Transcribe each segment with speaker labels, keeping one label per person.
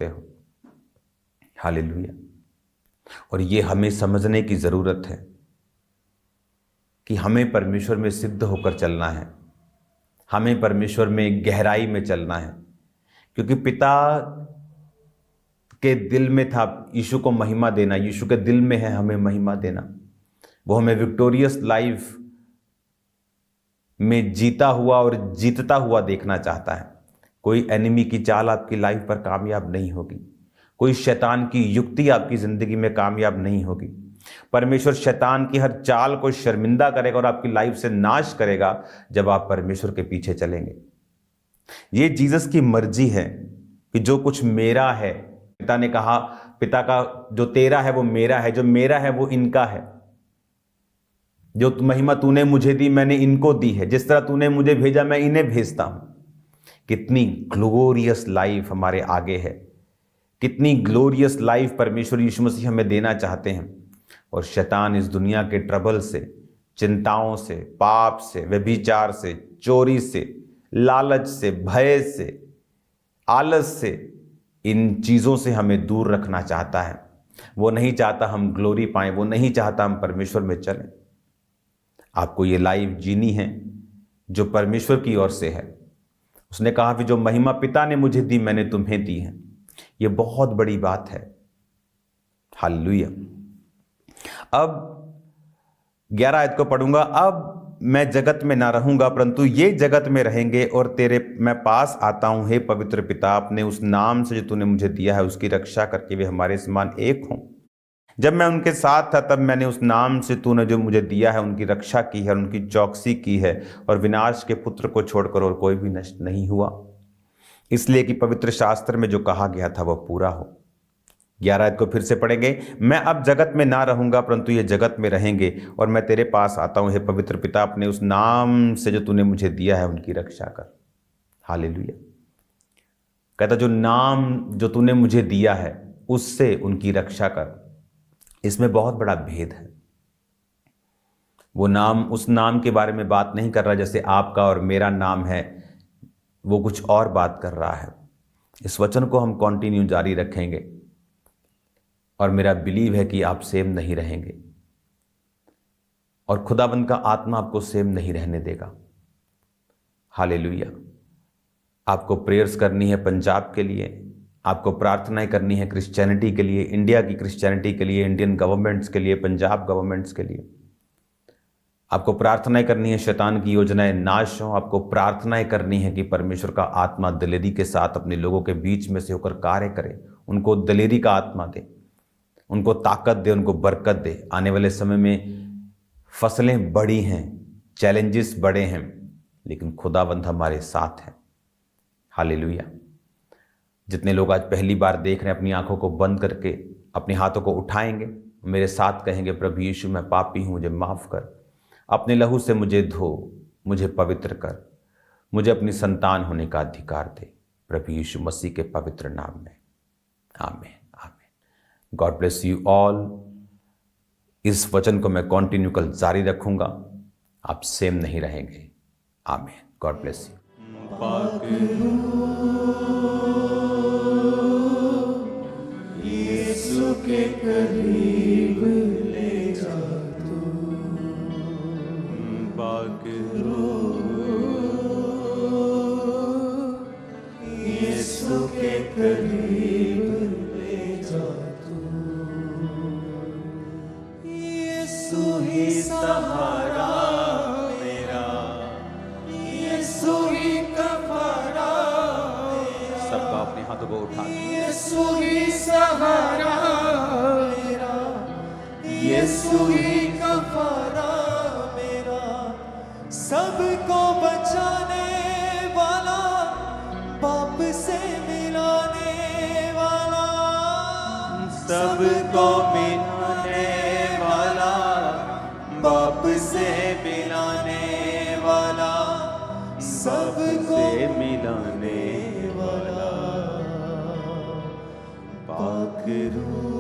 Speaker 1: हो। हालेलुया। और ये हमें समझने की ज़रूरत है कि हमें परमेश्वर में सिद्ध होकर चलना है, हमें परमेश्वर में गहराई में चलना है, क्योंकि पिता के दिल में था यीशु को महिमा देना, यीशु के दिल में है हमें महिमा देना। वो हमें विक्टोरियस लाइफ में जीता हुआ और जीतता हुआ देखना चाहता है। कोई एनिमी की चाल आपकी लाइफ पर कामयाब नहीं होगी, कोई शैतान की युक्ति आपकी ज़िंदगी में कामयाब नहीं होगी। परमेश्वर शैतान की हर चाल को शर्मिंदा करेगा और आपकी लाइफ से नाश करेगा जब आप परमेश्वर के पीछे चलेंगे। ये जीसस की मर्जी है कि जो कुछ मेरा है, पिता ने कहा, पिता का जो तेरा है वो मेरा है, जो मेरा है वो इनका है। जो महिमा तूने मुझे दी मैंने इनको दी है, जिस तरह तूने मुझे भेजा मैं इन्हें भेजता हूं। कितनी ग्लोरियस लाइफ हमारे आगे है, कितनी ग्लोरियस लाइफ परमेश्वर यीशु मसीह हमें देना चाहते हैं। और शैतान इस दुनिया के ट्रबल से, चिंताओं से, पाप से, व्यभिचार से, चोरी से, लालच से, भय से, आलस से, इन चीज़ों से हमें दूर रखना चाहता है। वो नहीं चाहता हम ग्लोरी पाएं, वो नहीं चाहता हम परमेश्वर में चलें। आपको ये लाइफ जीनी है जो परमेश्वर की ओर से है। उसने कहा कि जो महिमा पिता ने मुझे दी मैंने तुम्हें दी है। ये बहुत बड़ी बात है। हालेलुया। अब 11 आयत को पढ़ूंगा। अब मैं जगत में ना रहूंगा परंतु ये जगत में रहेंगे और तेरे मैं पास आता हूं हे पवित्र पिता, अपने उस नाम से जो तूने मुझे दिया है उसकी रक्षा करके वे हमारे समान एक हों। जब मैं उनके साथ था तब मैंने उस नाम से तूने जो मुझे दिया है उनकी रक्षा की है, उनकी चौकसी की है, और विनाश के पुत्र को छोड़कर और कोई भी नष्ट नहीं हुआ, इसलिए कि पवित्र शास्त्र में जो कहा गया था वह पूरा हो। 11 आयत को फिर से पढ़ेंगे। मैं अब जगत में ना रहूंगा परंतु ये जगत में रहेंगे और मैं तेरे पास आता हूं हे पवित्र पिता, अपने उस नाम से जो तूने मुझे दिया है उनकी रक्षा कर। हालेलुया। कहता जो नाम जो तूने मुझे दिया है उससे उनकी रक्षा कर। इसमें बहुत बड़ा भेद है। वो नाम, उस नाम के बारे में बात नहीं कर रहा जैसे आपका और मेरा नाम है, वो कुछ और बात कर रहा है। इस वचन को हम कंटिन्यू जारी रखेंगे और मेरा बिलीव है कि आप सेम नहीं रहेंगे और खुदाबंद का आत्मा आपको सेम नहीं रहने देगा। हालेलुया। आपको प्रेयर्स करनी है पंजाब के लिए, आपको प्रार्थनाएं करनी है क्रिश्चियनिटी के लिए, इंडिया की क्रिश्चियनिटी के लिए, इंडियन गवर्नमेंट्स के लिए, पंजाब गवर्नमेंट्स के लिए। आपको प्रार्थनाएं करनी है शैतान की योजनाएं नाश हो। आपको प्रार्थनाएं करनी है कि परमेश्वर का आत्मा दलेरी के साथ अपने लोगों के बीच में से होकर कार्य करे, उनको दलेरी का आत्मा दे, उनको ताकत दे, उनको बरकत दे। आने वाले समय में फसलें बड़ी हैं, चैलेंजेस बड़े हैं, लेकिन खुदावंद हमारे साथ है। हालेलुया। जितने लोग आज पहली बार देख रहे हैं अपनी आंखों को बंद करके अपने हाथों को उठाएंगे, मेरे साथ कहेंगे, प्रभु यीशु मैं पापी हूं, मुझे माफ कर, अपने लहू से मुझे धो, मुझे पवित्र कर, मुझे अपनी संतान होने का अधिकार दे, प्रभु यीशु मसीह के पवित्र नाम में। आमीन, आमीन। God bless you all. इस वचन को मैं कंटिन्यू कल जारी रखूंगा। आप सेम नहीं रहेंगे। आमीन। God bless you.
Speaker 2: यीशु के करीब ले जा तू, यीशु के करीब ले जा तू। यीशु ही सहारा मेरा, यीशु ही कफारा मेरा।
Speaker 1: सबका अपने हाथों को उठा
Speaker 2: यीशु ही सहारा मेरा, यीशु ही कफारा मेरा। सबको बचाने वाला, पाप से मिलाने वाला, सबको मिलाने वाला, पाप से मिलाने वाला, सबको मिलाने वाला। पाक रूह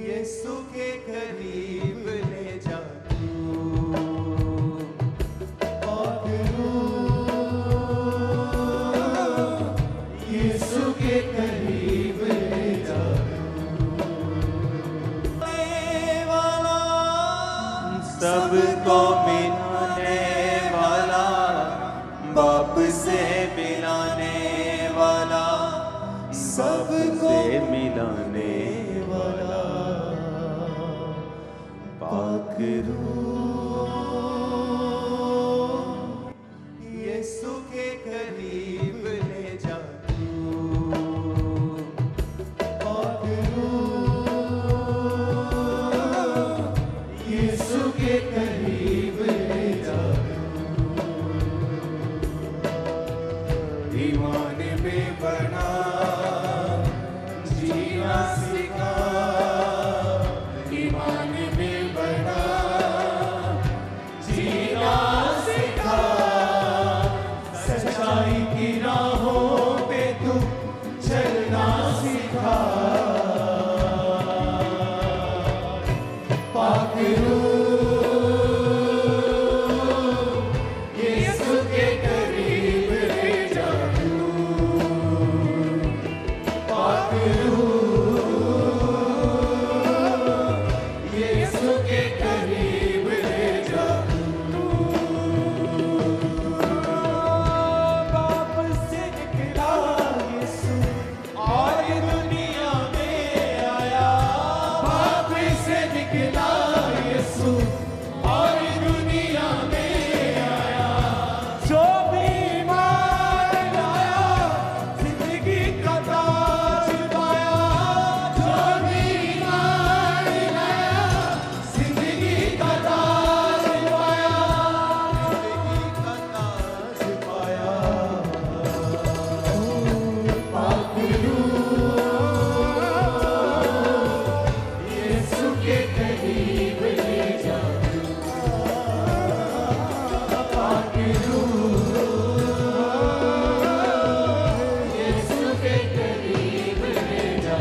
Speaker 2: यीशु के करीब ले जा तू। पाक रूह आने वाला पाक रूह यीशु के करीब ले जा तू पाक रूह यीशु के करीब ले जा ईमान में बना जीना सिखा ईमान में बना जीना सिखा सच्चाई की राहों पे तू चलना सिखा पाक रूह यीशु के करीब ले जा तू पाक रूह यीशु के करीब ले जा तू बाप से निकला यीशु और दुनिया में आया बाप से निकला यीशु और दुनिया में आया जो बीमार लाया जिंदगी का ताज पाया जो बीमार लाया जिंदगी का ताज पाया जिंदगी का ताज पाया पाक रूह यीशु के करीब ले जा पाक रूह यीशु के करीब ले जा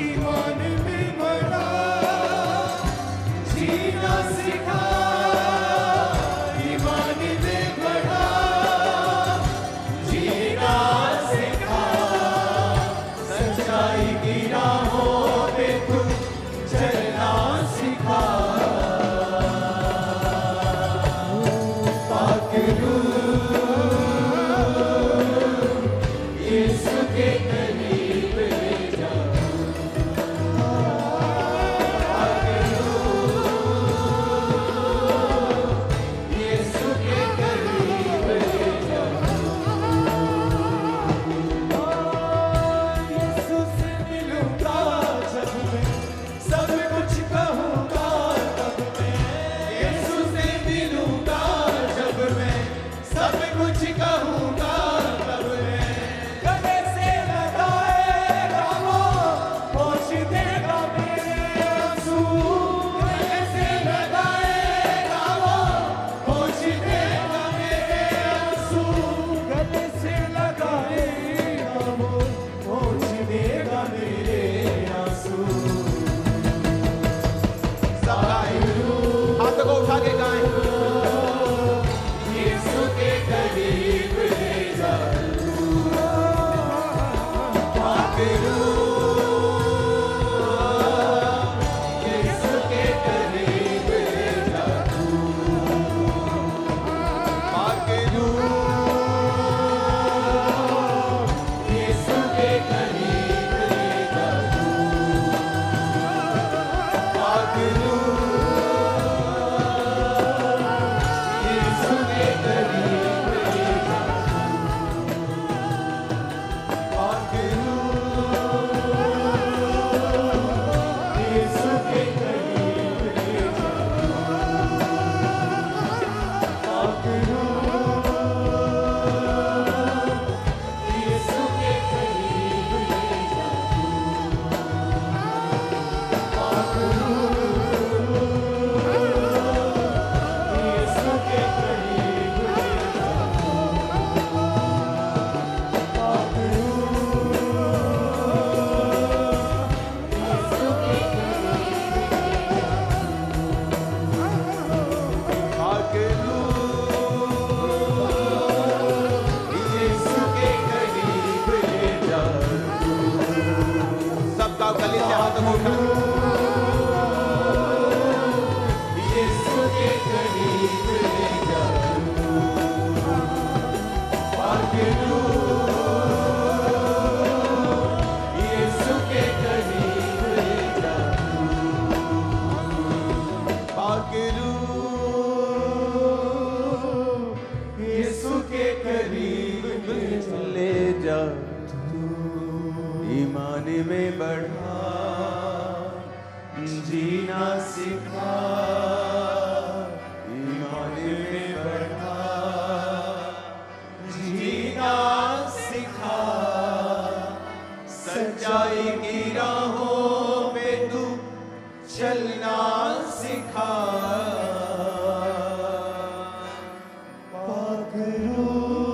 Speaker 2: ईमान में बना जीना सिखा ईमान में बना जीना सिखा सच्चाई की राहों पे तू चलना सिखा पाक रूह यीशु के करीब ले जा पाक रूह यीशु के करीब ले जा यीशु से मिलूंगा जब मैं सब कुछ कहूंगा तब मैं यीशु से मिलूंगा जब मैं सब कुछ कहूंगा तब मैं गले से लगाएगा वो पोंछ देगा मेरे आंसू गले से लगाएगा वो पोंछ देगा मेरे आंसू गले से लगाएगा वो पोंछ देगा मेरे आंसू हाथ को उठा के गाएं यीशु के करीब ले जा पाक रूह यीशु के करीब ले जा पाक रूह यीशु के करीब ले जा पाक रूह यीशु के करीब ले जा पाक रूह यीशु के करीब ले जा पाक रूह यीशु के करीब ले जा पाक रूह यीशु के करीब ले जा पाक यीशु के करीब ले जा सब गाओ गले से हाथ उठा यीशु के करीब ले जा पाक रूह ईमान में बढ़ा, जीना सिखा, ईमान में बढ़ा, जीना सिखा, सच्चाई की राहों पे तू चलना सिखा, पाक रूह